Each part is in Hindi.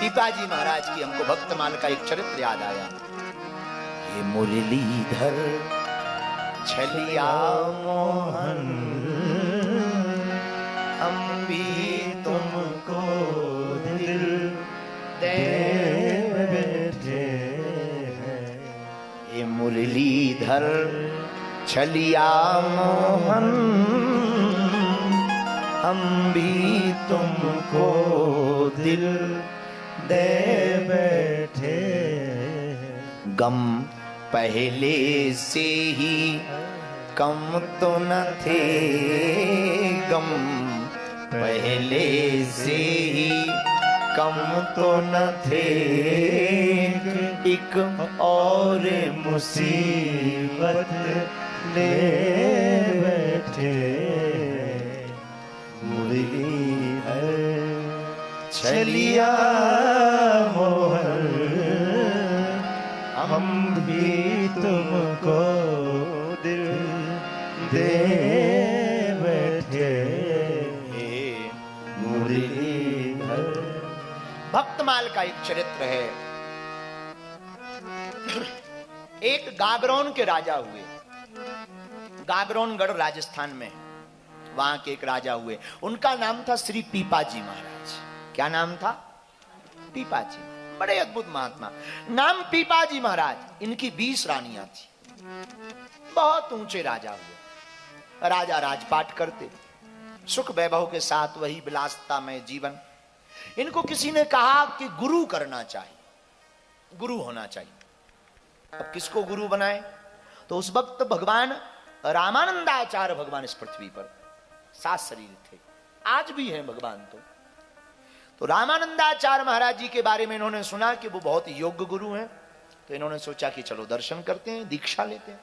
पीपाजी महाराज की हमको भक्तमाल का एक चरित्र याद आया। ये मुरलीधर छलिया मोहन हम भी तुमको दिल दे बैठे हैं। ये मुरलीधर छलिया मोहन हम भी तुमको दिल दे बैठे। गम पहले से ही कम तो न थे, गम पहले से ही कम तो न थे, एक और मुसीबत ले बैठे। मुरलीधर छलिया मोहन हम भी तुमको दिल दे बैठे। मुरलीधर भक्तमाल का एक चरित्र है। एक गागरोन के राजा हुए। गागरोनगढ़ राजस्थान में, वहां के एक राजा हुए। उनका नाम था श्री पीपाजी महाराज। क्या नाम था? पीपाजी। बड़े अद्भुत महात्मा। नाम पीपाजी महाराज। इनकी 20 रानियां थी। बहुत ऊंचे राजा हुए। राजा राजपाट करते, सुख वैभव के साथ वही विलासता में जीवन। इनको किसी ने कहा कि गुरु करना चाहिए, गुरु होना चाहिए। अब किसको गुरु बनाए? तो उस वक्त भगवान रामानंदाचार्य भगवान इस पृथ्वी पर 7 शरीर थे, आज भी हैं भगवान। तो रामानंदाचार्य महाराज जी के बारे में इन्होंने सुना कि वो बहुत योग्य गुरु हैं। तो इन्होंने सोचा कि चलो दर्शन करते हैं, दीक्षा लेते हैं।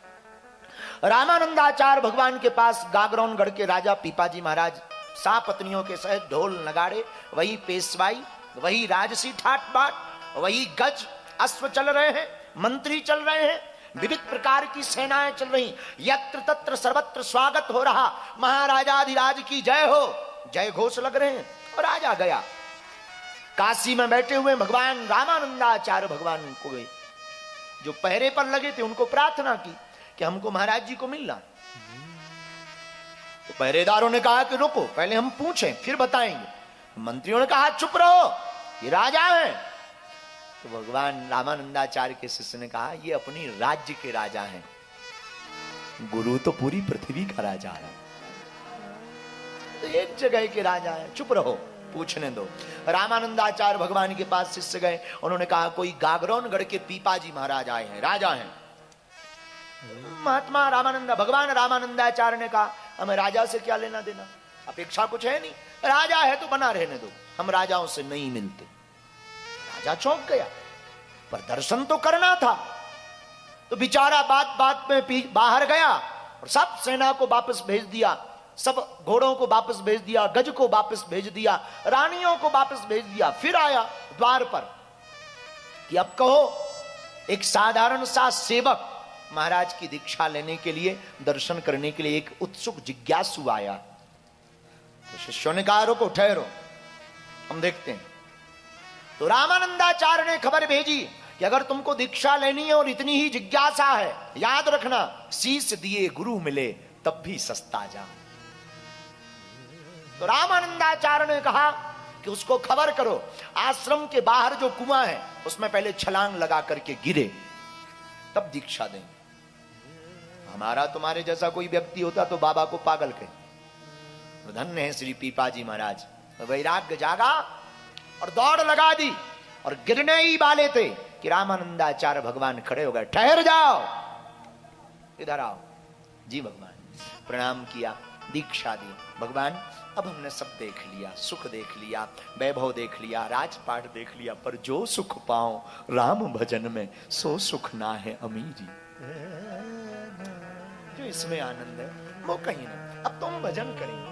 रामानंदाचार्य भगवान के पास गागरोनगढ़ के राजा पीपाजी महाराज 7 पत्नियों के सहित ढोल नगाड़े, वही पेशवाई, वही राजसी ठाट बाट, वही गज अश्व चल रहे हैं, मंत्री चल रहे हैं, विविध प्रकार की सेनाएं चल रही। यत्र तत्र सर्वत्र स्वागत हो रहा। महाराजाधिराज की जय हो, जय घोष लग रहे हैं। और राजा गया। काशी में बैठे हुए भगवान रामानंदाचार्य भगवान को गए, जो पहरे पर लगे थे, उनको प्रार्थना की कि हमको महाराज जी को मिलना। तो पहरेदारों ने कहा कि रुको, पहले हम पूछें फिर बताएंगे। मंत्रियों ने कहा चुप रहो, ये राजा हैं। तो भगवान रामानंदाचार्य के शिष्य ने कहा ये अपनी राज्य के राजा हैं, गुरु तो पूरी पृथ्वी का राजा है। तो एक जगह के राजा है, चुप रहो, पूछने दो। रामानंदाचार्य भगवान के पास शिष्य गए। उन्होंने कहा कोई गागरोनगढ़ के पीपाजी महाराज आए हैं, राजा हैं। महात्मा भगवान रामानंदाचार्य ने कहा हमें राजा से क्या लेना देना, अपेक्षा कुछ है नहीं, राजा है तो बना रहने दो, हम राजाओं से नहीं मिलते। राजा चौंक गया, पर दर्शन तो करना था। तो बेचारा बात बात में बाहर गया और सब सेना को वापस भेज दिया, सब घोड़ों को वापस भेज दिया, गज को वापस भेज दिया, रानियों को वापस भेज दिया। फिर आया द्वार पर कि अब कहो। एक साधारण सा सेवक महाराज की दीक्षा लेने के लिए, दर्शन करने के लिए एक उत्सुक जिज्ञासु आया। तो शिष्यों ने कहा रुको, ठहरो, हम देखते हैं। तो रामानंदाचार्य ने खबर भेजी कि अगर तुमको दीक्षा लेनी है और इतनी ही जिज्ञासा है, याद रखना शीश दिए गुरु मिले तब भी सस्ता जा। तो रामानंदाचार्य ने कहा कि उसको खबर करो, आश्रम के बाहर जो कुआं है उसमें पहले छलांग लगा करके गिरे, तब दीक्षा दें। हमारा तुम्हारे जैसा कोई व्यक्ति होता तो बाबा को पागल कहे। धन्य है श्री पीपाजी महाराज। वैराग्य जागा और दौड़ लगा दी, और गिरने ही वाले थे कि रामानंदाचार्य भगवान खड़े हो गए। ठहर जाओ, इधर आओ। जी भगवान। प्रणाम किया, दीक्षा दी। भगवान अब हमने सब देख लिया, सुख देख लिया, वैभव देख लिया, राजपाट देख लिया, पर जो सुख पाऊं राम भजन में सो सुख ना है अमीरी। जो इसमें आनंद है वो कहीं ना। अब तुम भजन करेंगे,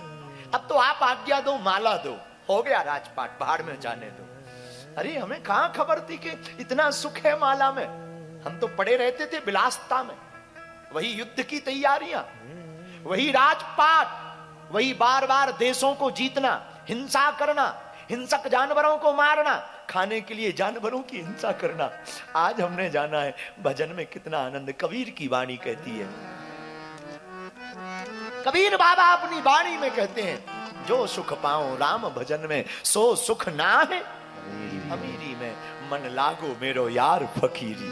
अब तो आप आज्ञा दो, माला दो, हो गया राजपाट, बाहर में जाने दो। अरे हमें कहां खबर थी कि इतना सुख है माला में। हम तो पड़े रहते थे विलासता में, वही युद्ध की तैयारियां, वही राजपाट, वही बार बार देशों को जीतना, हिंसा करना, हिंसक जानवरों को मारना, खाने के लिए जानवरों की हिंसा करना। आज हमने जाना है भजन में कितना आनंद। कबीर की वाणी कहती है, कबीर बाबा अपनी वाणी में कहते हैं, जो सुख पाऊं राम भजन में सो सुख ना है अमीरी में, मन लागो मेरो यार फकीरी।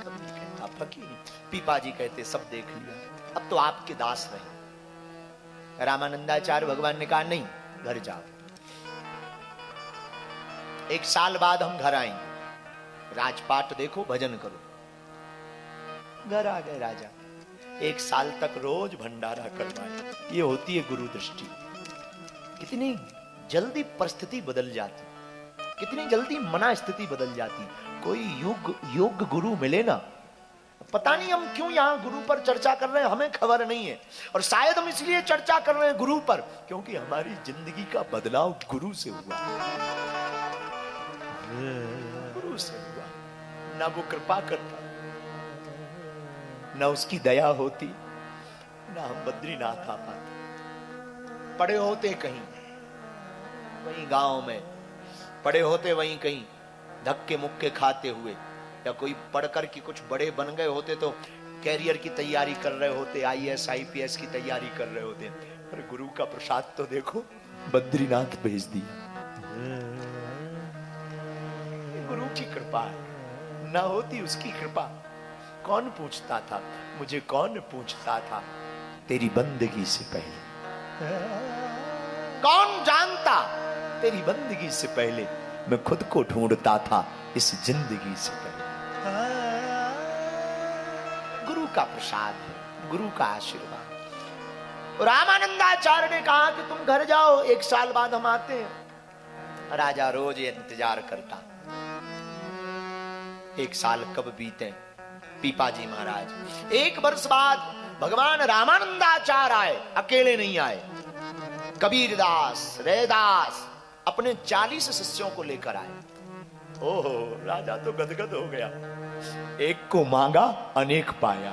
कबीर कहता फकीरी। पीपा जी कहते सब देख लिया, अब तो आपके दास रहे। रामानंदाचार्य भगवान ने कहा नहीं, घर जाओ, 1 साल बाद हम घर आएंगे, राजपाट देखो, भजन करो। घर आ गए राजा, 1 साल तक रोज भंडारा करवाए। ये होती है गुरु दृष्टि। कितनी जल्दी परिस्थिति बदल जाती, कितनी जल्दी मना स्थिति बदल जाती। कोई योग्य गुरु मिले ना, पता नहीं हम क्यों यहाँ गुरु पर चर्चा कर रहे हैं, हमें खबर नहीं है। और शायद हम इसलिए चर्चा कर रहे हैं गुरु पर क्योंकि हमारी जिंदगी का बदलाव गुरु से हुआ, गुरु से हुआ। ना वो कृपा करता, ना उसकी दया होती, ना हम बद्रीनाथ आ पाते। पड़े होते कहीं, वहीं गांव में पड़े होते, वहीं कहीं धक्के मुक्के खाते हुए, या कोई पढ़कर के कुछ बड़े बन गए होते तो कैरियर की तैयारी कर रहे होते, IAS IPS की तैयारी कर रहे होते। पर गुरु का प्रसाद तो देखो, बद्रीनाथ भेज दिया। गुरु की कृपा है, ना होती उसकी कृपा कौन पूछता था, मुझे कौन पूछता था तेरी बंदगी से पहले, कौन जानता तेरी बंदगी से पहले, मैं खुद को ढूंढता था इस जिंदगी से पहले। गुरु का प्रसाद है, गुरु का आशीर्वाद। रामानंदाचार्य ने कहा कि तुम घर जाओ, 1 साल बाद हम आते हैं। राजा रोज इंतजार करता। 1 साल कब बीते, पीपा जी महाराज 1 वर्ष बाद भगवान रामानंदाचार्य आए, अकेले नहीं आए। कबीरदास, रैदास अपने 40 शिष्यों को लेकर आए। ओहो, राजा तो गदगद हो गया। एक को मांगा अनेक पाया,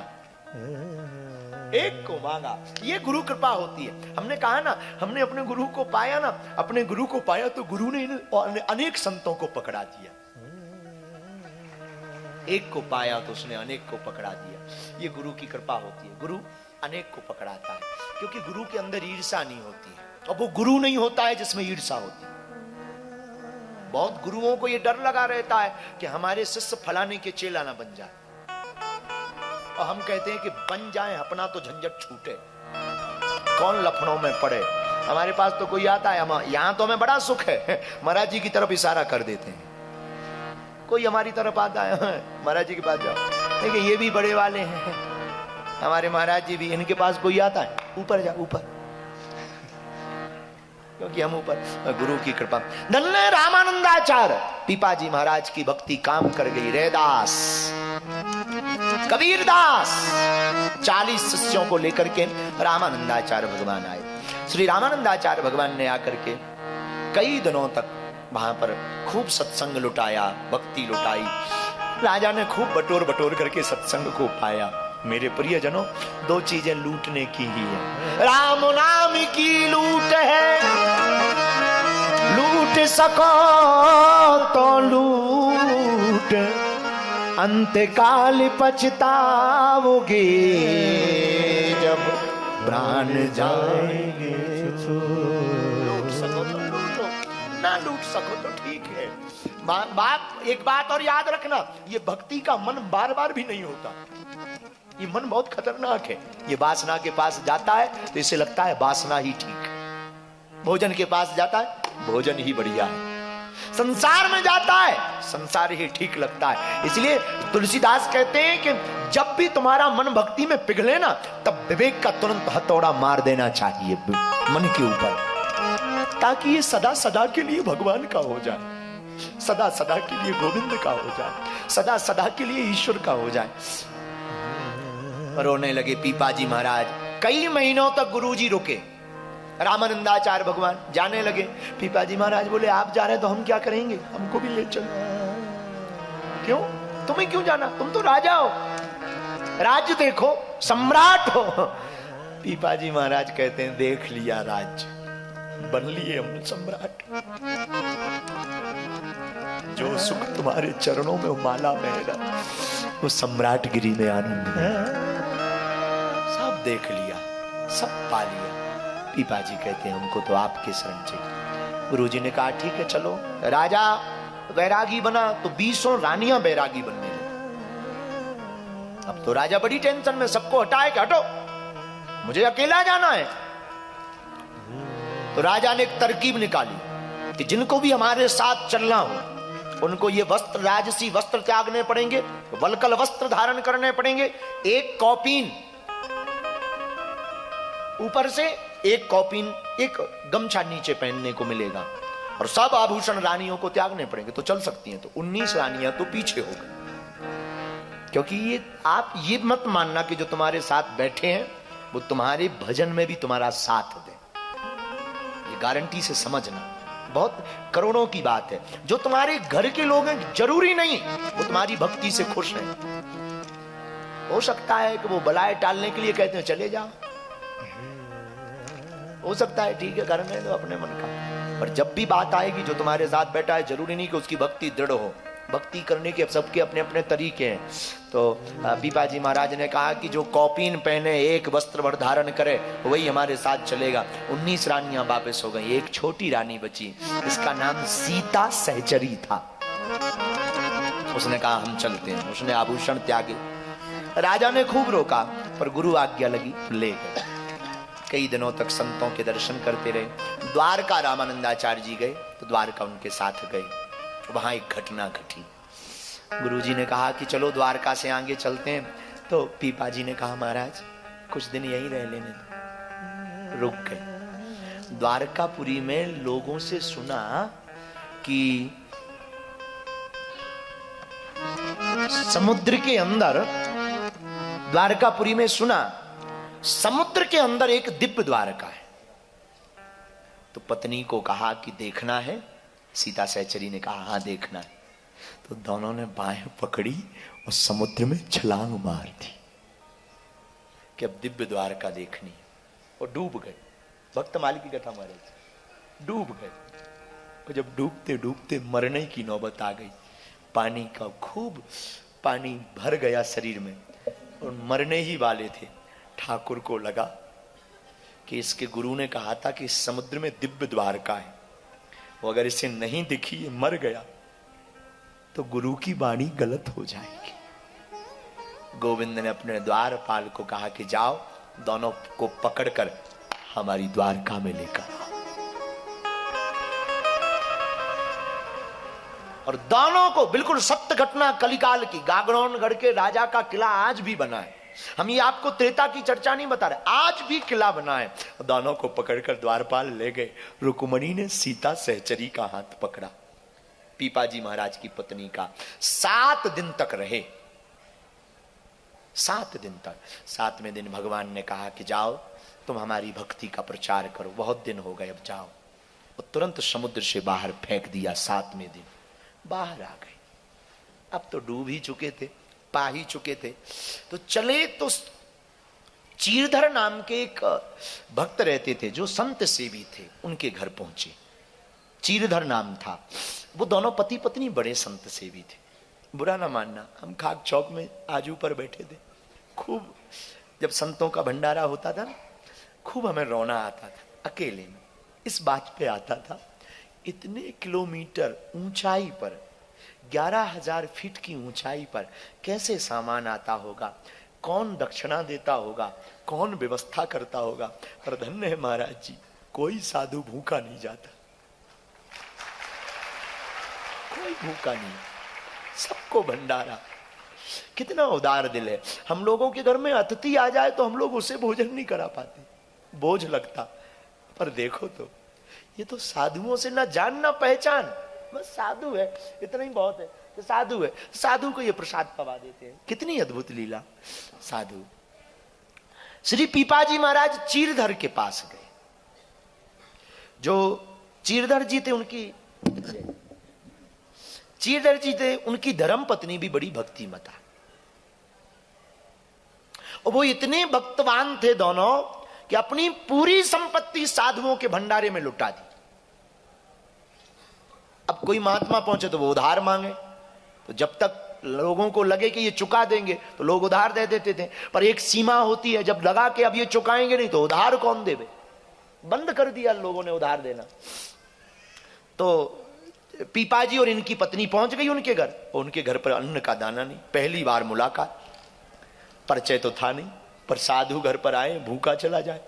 एक को मांगा। ये गुरु कृपा होती है। हमने कहा ना, हमने अपने गुरु को पाया ना, अपने गुरु को पाया तो गुरु ने अनेक संतों को पकड़ा दिया। एक को पाया तो उसने अनेक को पकड़ा दिया। ये गुरु की कृपा होती है। गुरु अनेक को पकड़ाता है क्योंकि गुरु के अंदर ईर्षा नहीं होती है, और वो गुरु नहीं होता है जिसमें ईर्षा होती है। बहुत गुरुओं को ये डर लगा रहता है कि हमारे शिष्य फलाने के चेला ना बन जाए, और हम कहते हैं कि बन जाए, अपना तो झंझट छूटे, कौन लफड़ों में पड़े। हमारे पास तो कोई आता है, हम यहां तो हमें बड़ा सुख है, महाराज जी की तरफ इशारा कर देते हैं। कोई हमारी तरफ आता है, महाराज जी के पास जाओ, देखिए ये भी बड़े वाले हैं, हमारे महाराज जी भी, इनके पास कोई आता है, ऊपर जा ऊपर, क्योंकि हम ऊपर। गुरु की कृपा। धन्य रामानंदाचार्य, पीपा जी महाराज की भक्ति काम कर गई। रैदास, कबीरदास, 40 शिष्यों को लेकर के रामानंदाचार्य भगवान आए। श्री रामानंदाचार्य भगवान ने आकर के कई दिनों तक वहां पर खूब सत्संग लुटाया, भक्ति लुटाई। राजा ने खूब बटोर बटोर करके सत्संग को पाया। मेरे प्रियजनों, 2 चीजें लूटने की ही है। राम नाम की लूट है, लूट सको तो लूट, अंतकाल पछताओगे जब प्राण जाएंगे। लूट सको तो लूटो, ना लूट सको तो ठीक है। एक बात और याद रखना, ये भक्ति का मन बार बार भी नहीं होता। ये मन बहुत खतरनाक है। ये वासना के पास जाता है तो इसे लगता है वासना ही ठीक है। भोजन के पास जाता है, भोजन ही बढ़िया है। संसार में जाता है, संसार ही ठीक लगता है। इसलिए तुलसीदास कहते हैं कि जब भी तुम्हारा मन भक्ति में पिघले ना, तब विवेक का तुरंत हथौड़ा मार देना चाहिए मन के ऊपर, ताकि ये सदा सदा के लिए भगवान का हो जाए, सदा सदा के लिए गोविंद का हो जाए, सदा सदा के लिए ईश्वर का हो जाए। रोने लगे पीपा जी महाराज। कई महीनों तक गुरुजी रुके। रामानंदाचार्य भगवान जाने लगे। पीपा जी महाराज बोले, आप जा रहे हैं तो हम क्या करेंगे, हमको भी ले चलो। क्यों, तुम्हें क्यों जाना, तुम तो राजा हो, राज्य देखो, सम्राट हो। पीपा जी महाराज कहते हैं, देख लिया राज्य, बन लिए हम सम्राट। जो सुख तुम्हारे चरणों में माला बह रहा, वो सम्राटगिरी में आनंद है। सब देख लिया, सब पा लिया। पीपा जी कहते हैं हमको तो आपके शरण चाहिए। गुरुजी ने कहा ठीक है चलो। राजा वैरागी बना तो 20 रानियां बैरागी बनने लगी। अब तो राजा बड़ी टेंशन में, सबको हटाए कि हटो, मुझे अकेला जाना है। तो राजा ने एक तरकीब निकाली कि जिनको भी हमारे साथ चलना हो उनको ये वस्त्र, राजसी वस्त्र त्यागने पड़ेंगे, वलकल वस्त्र धारण करने पड़ेंगे, एक कौपीन ऊपर से, एक कौपीन, एक गमछा नीचे पहनने को मिलेगा, और सब आभूषण रानियों को त्यागने पड़ेंगे तो चल सकती हैं। तो 19 रानियां तो पीछे हो गई, क्योंकि ये आप ये मत मानना कि जो तुम्हारे साथ बैठे हैं वो तुम्हारे भजन में भी तुम्हारा साथ दे। ये गारंटी से समझना, बहुत करोड़ों की बात है। जो तुम्हारे घर के लोग हैं जरूरी नहीं वो तुम्हारी भक्ति से खुश हैं। हो सकता है कि वो बलाए टालने के लिए कहते हैं चले जाओ, हो सकता है, ठीक है करने दो अपने मन का। पर जब भी बात आएगी जो तुम्हारे साथ बैठा है, जरूरी नहीं कि उसकी भक्ति दृढ़ हो। भक्ति करने के सबके अपने अपने तरीके हैं। तो पीपा जी महाराज ने कहा कि जो कौपीन पहने, एक वस्त्र भर धारण करे, वही हमारे साथ चलेगा। 19 रानियां वापस हो गई, एक छोटी रानी बची, इसका नाम सीता सहचरी था। उसने कहा हम चलते हैं। उसने आभूषण त्यागे। राजा ने खूब रोका पर गुरु आज्ञा लगी, ले गए। कई दिनों तक संतों के दर्शन करते रहे। द्वारका रामानंदाचार्य जी गए तो द्वारका उनके साथ गए। वहां एक घटना घटी। गुरुजी ने कहा कि चलो द्वारका से आगे चलते हैं। तो पीपा जी ने कहा महाराज कुछ दिन यहीं रह लेने दो। रुक गए। द्वारकापुरी में लोगों से सुना कि समुद्र के अंदर, द्वारकापुरी में सुना समुद्र के अंदर एक दिव्य द्वारका है। तो पत्नी को कहा कि देखना है। सीता सहचरी ने कहा हाँ देखना है। तो दोनों ने बाहें पकड़ी और समुद्र में छलांग मार दी कि अब दिव्य द्वारका देखनी है। और डूब गए। भक्त माली की कथा महाराज डूब गए। और जब डूबते डूबते मरने की नौबत आ गई, पानी का खूब पानी भर गया शरीर में और मरने ही वाले थे। ठाकुर को लगा कि इसके गुरु ने कहा था कि समुद्र में दिव्य द्वारका है, वो अगर इसे नहीं दिखी, ये मर गया तो गुरु की वाणी गलत हो जाएगी। गोविंद ने अपने द्वारपाल को कहा कि जाओ दोनों को पकड़कर हमारी द्वारका में लेकर आओ। और दोनों को, बिल्कुल सत्य घटना कलिकाल की, गागरौनगढ़ के राजा का किला आज भी बना है। हम ये आपको त्रेता की चर्चा नहीं बता रहे, आज भी किला बना है। दोनों को पकड़कर द्वारपाल ले गए। रुक्मणी ने सीता सहचरी का हाथ पकड़ा, पीपाजी महाराज की पत्नी का। 7 दिन तक रहे। 7 दिन तक। 7वें दिन भगवान ने कहा कि जाओ तुम हमारी भक्ति का प्रचार करो, बहुत दिन हो गए, अब जाओ। और तुरंत समुद्र से बाहर फेंक दिया। 7वें दिन बाहर आ गए। अब तो डूब ही चुके थे, पा ही चुके थे। तो चले तो चीरधर नाम के एक भक्त रहते थे जो संत सेवी थे, उनके घर पहुंचे। चीरधर नाम था। वो दोनों पति पत्नी बड़े संत सेवी थे। बुरा ना मानना, हम खाक चौक में आजू पर बैठे थे। खूब जब संतों का भंडारा होता था ना, खूब हमें रोना आता था। अकेले में इस बात पे आता था, इतने किलोमीटर ऊंचाई पर, 11,000 फीट की ऊंचाई पर कैसे सामान आता होगा, कौन दक्षिणा देता होगा, कौन व्यवस्था करता होगा। पर धन्य है महाराज जी, कोई साधु भूखा नहीं जाता, कोई भूखा नहीं, सबको भंडारा। कितना उदार दिल है। हम लोगों के घर में अतिथि आ जाए तो हम लोग उसे भोजन नहीं करा पाते, बोझ लगता। पर देखो तो ये तो साधुओं से ना जान ना पहचान, बस साधु है, इतना ही बहुत है कि साधु है, साधु को ये प्रसाद पवा देते हैं। कितनी अद्भुत लीला। साधु श्री पीपाजी महाराज चीरधर के पास गए। जो चीरधर जी थे उनकी धर्म पत्नी भी बड़ी भक्तिमता, और वो इतने भक्तवान थे दोनों कि अपनी पूरी संपत्ति साधुओं के भंडारे में लुटा दी। अब कोई महात्मा पहुंचे तो वो उधार मांगे, तो जब तक लोगों को लगे कि ये चुका देंगे तो लोग उधार दे देते थे, पर एक सीमा होती है, जब लगा कि अब ये चुकाएंगे नहीं तो उधार कौन देवे, बंद कर दिया लोगों ने उधार देना। तो पीपाजी और इनकी पत्नी पहुंच गई उनके घर, और उनके घर पर अन्न का दाना नहीं। पहली बार मुलाकात, परिचय तो था नहीं, पर साधु घर पर आए, भूखा चला जाए।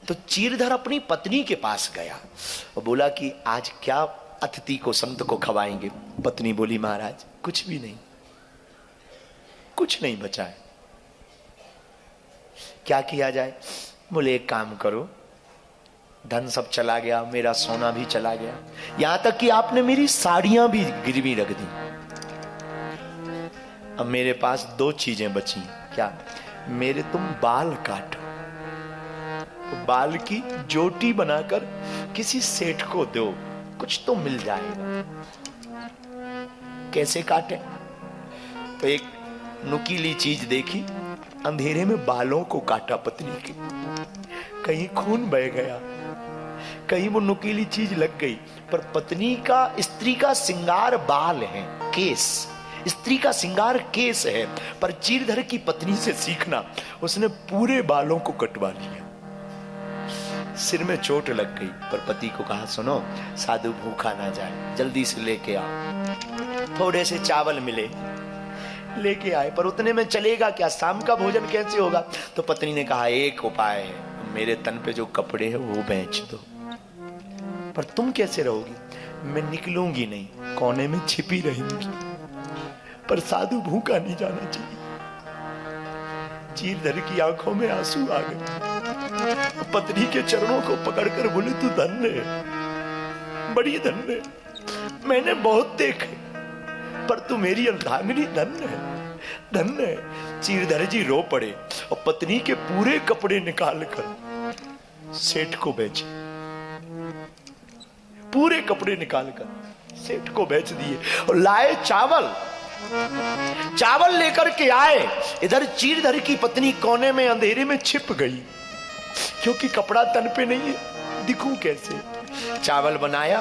तो चीरधर अपनी पत्नी के पास गया और बोला कि आज क्या अतिथि को, संत को खवाएंगे। पत्नी बोली महाराज कुछ भी नहीं, कुछ नहीं बचा है, क्या किया जाए। बोले एक काम करो, धन सब चला गया, मेरा सोना भी चला गया, यहां तक कि आपने मेरी साड़ियां भी गिरवी रख दी। अब मेरे पास दो चीजें बची। क्या? मेरे तुम बाल काटो, बाल की जोटी बनाकर किसी सेठ को दो, कुछ तो मिल जाएगा। कैसे काटे? तो एक नुकीली चीज देखी, अंधेरे में बालों को काटा पत्नी के, कहीं खून बह गया, कहीं वो नुकीली चीज लग गई। पर पत्नी का, स्त्री का श्रृंगार बाल है, केस, स्त्री का श्रृंगार केस है। पर चीरधर की पत्नी से सीखना, उसने पूरे बालों को कटवा लिया। सिर में चोट लग गई, पर पति को कहा सुनो साधु भूखा ना जाए, जल्दी से लेके आओ। थोड़े से चावल मिले, लेके आए, पर उतने में चलेगा क्या, शाम का भोजन कैसे होगा। तो पत्नी ने कहा एक उपाय है, मेरे तन पे जो कपड़े हैं वो बेच दो। पर तुम कैसे रहोगी? मैं निकलूंगी नहीं, कोने में छिपी रहूंगी, पर साधु भूखा नहीं जाना चाहिए। चीरधर की आंखों में आंसू आ गए, पत्नी के चरणों को पकड़कर बोले तू धन्य है, बड़ी धन्य है, मैंने बहुत देखे, पर तू मेरी अर्धांगिनी धन्य है, धन्य है। चीरधर जी रो पड़े और पत्नी के पूरे कपड़े निकालकर सेठ को बेचे, पूरे कपड़े निकालकर सेठ को बेच दिए और लाए चावल। चावल लेकर के आए, इधर चीरधर की पत्नी कोने में अंधेरे में छिप गई, क्योंकि कपड़ा तन पे नहीं है, दिखूं कैसे। चावल बनाया,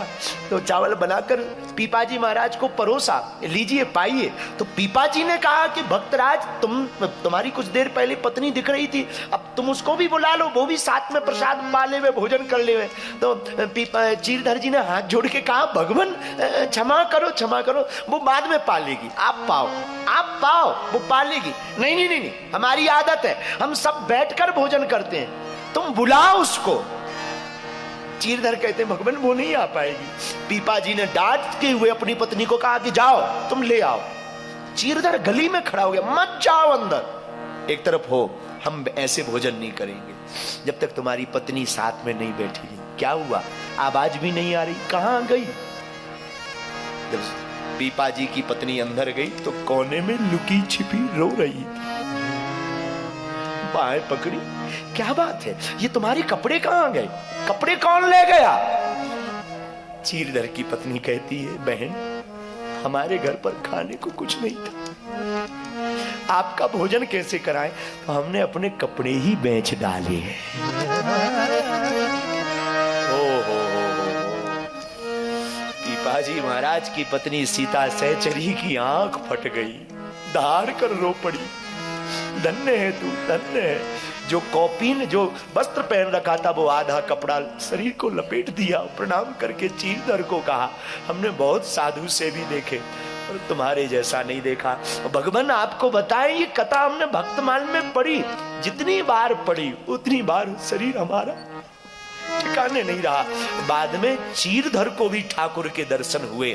तो चावल बनाकर पीपाजी महाराज को परोसा, लीजिए पाइए। तो पीपाजी ने कहा कि भक्तराज तुम्हारी कुछ देर पहले पत्नी दिख रही थी, अब तुम उसको भी बुला लो, वो भी साथ में प्रसाद पा ले, भोजन कर ले। तो चीरधर जी ने हाथ जोड़ के कहा भगवान क्षमा करो, क्षमा करो, वो बाद में पा लेगी, आप पाओ, आप पाओ, वो पा लेगी। नहीं नहीं नहीं, नहीं, हमारी आदत है, हम सब बैठकर भोजन करते हैं, तुम बुलाओ उसको। चीरधर कहते हैं भगवान वो नहीं आ पाएगी। पीपाजी ने डांटते हुए अपनी पत्नी को कहा कि जाओ तुम ले आओ। चीरधर गली में खड़ा हो गया, मत जाओ अंदर, एक तरफ हो, हम ऐसे भोजन नहीं करेंगे जब तक तुम्हारी पत्नी साथ में नहीं बैठेगी। क्या हुआ? आवाज भी नहीं आ रही, कहां गई? जब पीपाजी की पत्नी अंदर गई तो कोने में लुकी छिपी रो रही थी, बाहें पकड़ी, क्या बात है, ये तुम्हारे कपड़े कहां गए, कपड़े कौन ले गया? चीरधर की पत्नी कहती है बहन हमारे घर पर खाने को कुछ नहीं था, आपका भोजन कैसे कराएं, तो हमने अपने कपड़े ही बेच डाले। पीपाजी महाराज की पत्नी सीता सहचरी की आंख फट गई, दहाड़ कर रो पड़ी। धन्य है तू, धन्य है। जो कौपीन, जो वस्त्र पहन रखा था वो आधा कपड़ा शरीर को लपेट दिया। प्रणाम करके चीरधर को कहा हमने बहुत साधु से भी देखे और तुम्हारे जैसा नहीं देखा। भगवान आपको बताएं, ये कथा हमने भक्तमाल में पढ़ी, जितनी बार पढ़ी उतनी बार शरीर हमारा ठिकाने नहीं रहा। बाद में चीरधर को भी ठाकुर के दर्शन हुए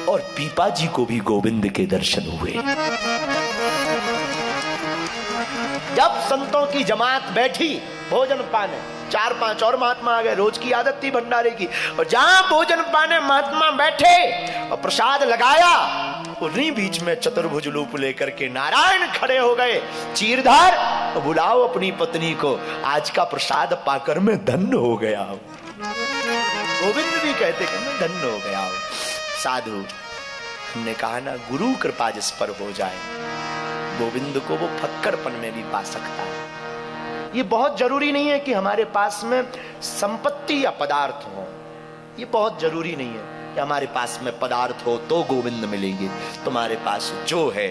और पीपाजी को भी गोविंद के दर्शन हुए। जब संतों की जमात बैठी भोजन पाने, 4-5 और महात्मा आ गए, रोज की आदत थी भंडारे की, और जहां भोजन पाने महात्मा बैठे और प्रसाद लगाया, उन्हीं बीच में चतुर्भुज रूप लेकर के नारायण खड़े हो गए। चीरधर बुलाओ अपनी पत्नी को, आज का प्रसाद पाकर मैं धन्य हो गया हूं। गोविंद भी कहते कि मैं धन्य हो गया हूं। साधु, हमने कहा ना गुरु कृपा जिस पर हो जाए, गोविंद को वो फक्करपन में भी पा सकता है। ये बहुत जरूरी नहीं है कि हमारे पास में संपत्ति या पदार्थ हो, ये बहुत जरूरी नहीं है। कि हमारे पास में पदार्थ हो तो गोविंद मिलेंगे। तुम्हारे पास जो है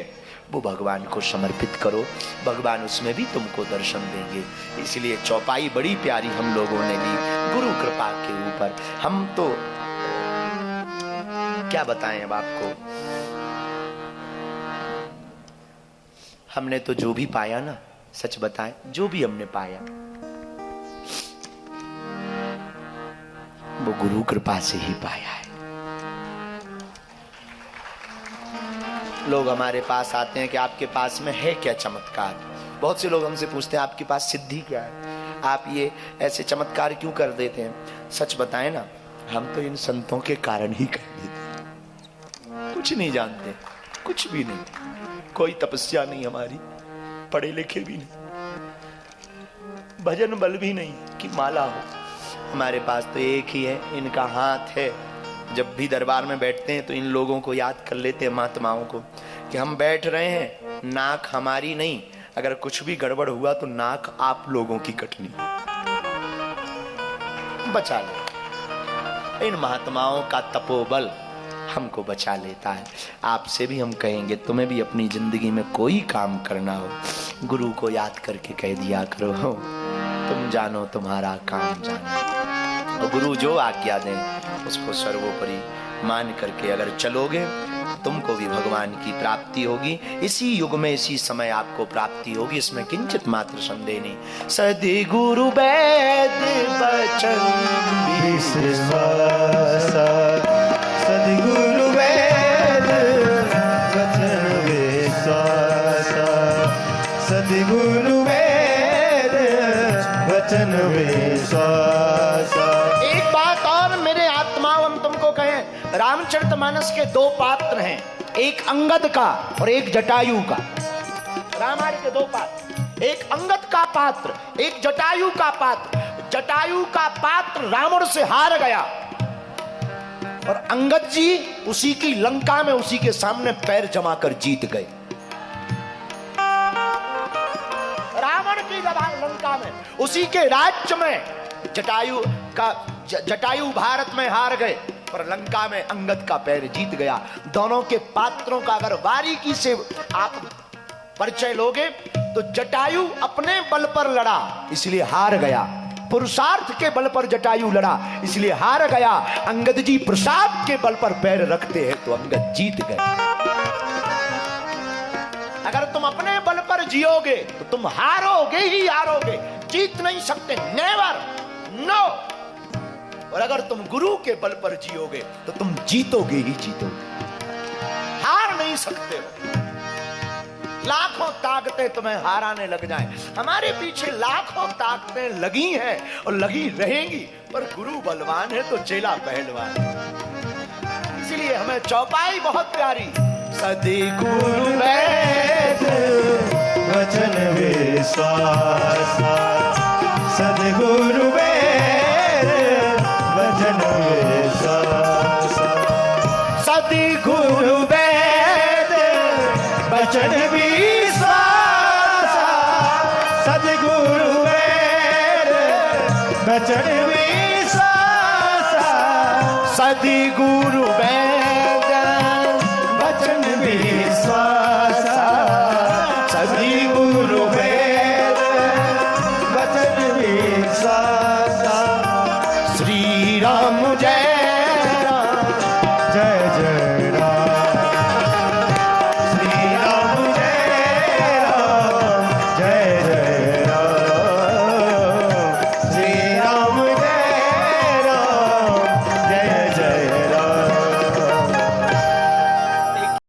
वो भगवान को समर्पित करो, भगवान उसमें भी तुमको दर्शन देंगे। इसलिए चौपाई बड़ी प्यारी हम लोगों ने ली गुरु कृपा के ऊपर। हम तो क्या बताएं अब आपको, हमने तो जो भी पाया ना, सच बताएं, जो भी हमने पाया वो गुरु कृपा से ही पाया है। लोग हमारे पास आते हैं कि आपके पास में है क्या चमत्कार। बहुत से लोग हमसे पूछते हैं आपके पास सिद्धि क्या है, आप ये ऐसे चमत्कार क्यों कर देते हैं। सच बताएं ना, हम तो इन संतों के कारण ही कर देते हैं। कुछ नहीं जानते, कुछ भी नहीं, कोई तपस्या नहीं हमारी, पढ़े लिखे भी नहीं, भजन बल भी नहीं कि माला हो। हमारे पास तो एक ही है, इनका हाथ है। जब भी दरबार में बैठते हैं तो इन लोगों को याद कर लेते हैं, महात्माओं को, कि हम बैठ रहे हैं, नाक हमारी नहीं, अगर कुछ भी गड़बड़ हुआ तो नाक आप लोगों की कटनी, बचा ले। इन महात्माओं का तपोबल हमको बचा लेता है। आपसे भी हम कहेंगे, तुम्हें भी अपनी जिंदगी में कोई काम करना हो, गुरु को याद करके कह दिया करो, तुम जानो तुम्हारा काम जानो। तो गुरु जो आज्ञा दें उसको सर्वोपरि मान करके अगर चलोगे, तुमको भी भगवान की प्राप्ति होगी। इसी युग में इसी समय आपको प्राप्ति होगी, इसमें किंचित मात्र संदेह नहीं। सदि गुरु वैद बचन विश्वास, सद्गुरु वैद वचन विश्वास, सद्गुरु वैद वचन विश्वास। एक बात और मेरे आत्माओं, हम तुमको कहें, रामचरितमानस के दो पात्र हैं, एक अंगद का और एक जटायु का। रामायण के दो पात्र, एक अंगद का पात्र, एक जटायु का पात्र। जटायु का पात्र रावण से हार गया और अंगद जी उसी की लंका में उसी के सामने पैर जमाकर जीत गए। रावण की लंका में, उसी के राज्य में जटायु भारत में हार गए, पर लंका में अंगद का पैर जीत गया। दोनों के पात्रों का अगर बारीकी से आप परिचय लोगे तो जटायु अपने बल पर लड़ा इसलिए हार गया, पुरुषार्थ के बल पर जटायु लड़ा इसलिए हार गया। अंगद जी प्रसाद के बल पर पैर रखते हैं तो अंगद जीत गए। अगर तुम अपने बल पर जियोगे तो तुम हारोगे ही हारोगे, जीत नहीं सकते, नेवर, नो। और अगर तुम गुरु के बल पर जियोगे तो तुम जीतोगे ही जीतोगे, हार नहीं सकते हो। लाखों ताकतें तुम्हें हाराने लग जाएं, हमारे पीछे लाखों ताकतें लगी हैं और लगी रहेंगी, पर गुरु बलवान है तो चेला पहलवान। इसलिए हमें चौपाई बहुत प्यारी, सदी गुरु वैद वचन विश्वास, सद्गुरु वैद वचन विश्वास, सद्गुरु वैद वचन विश्वास, सद्गुरु वैद वचन विश्वास, सद्गुरु वैद वचन विश्वास।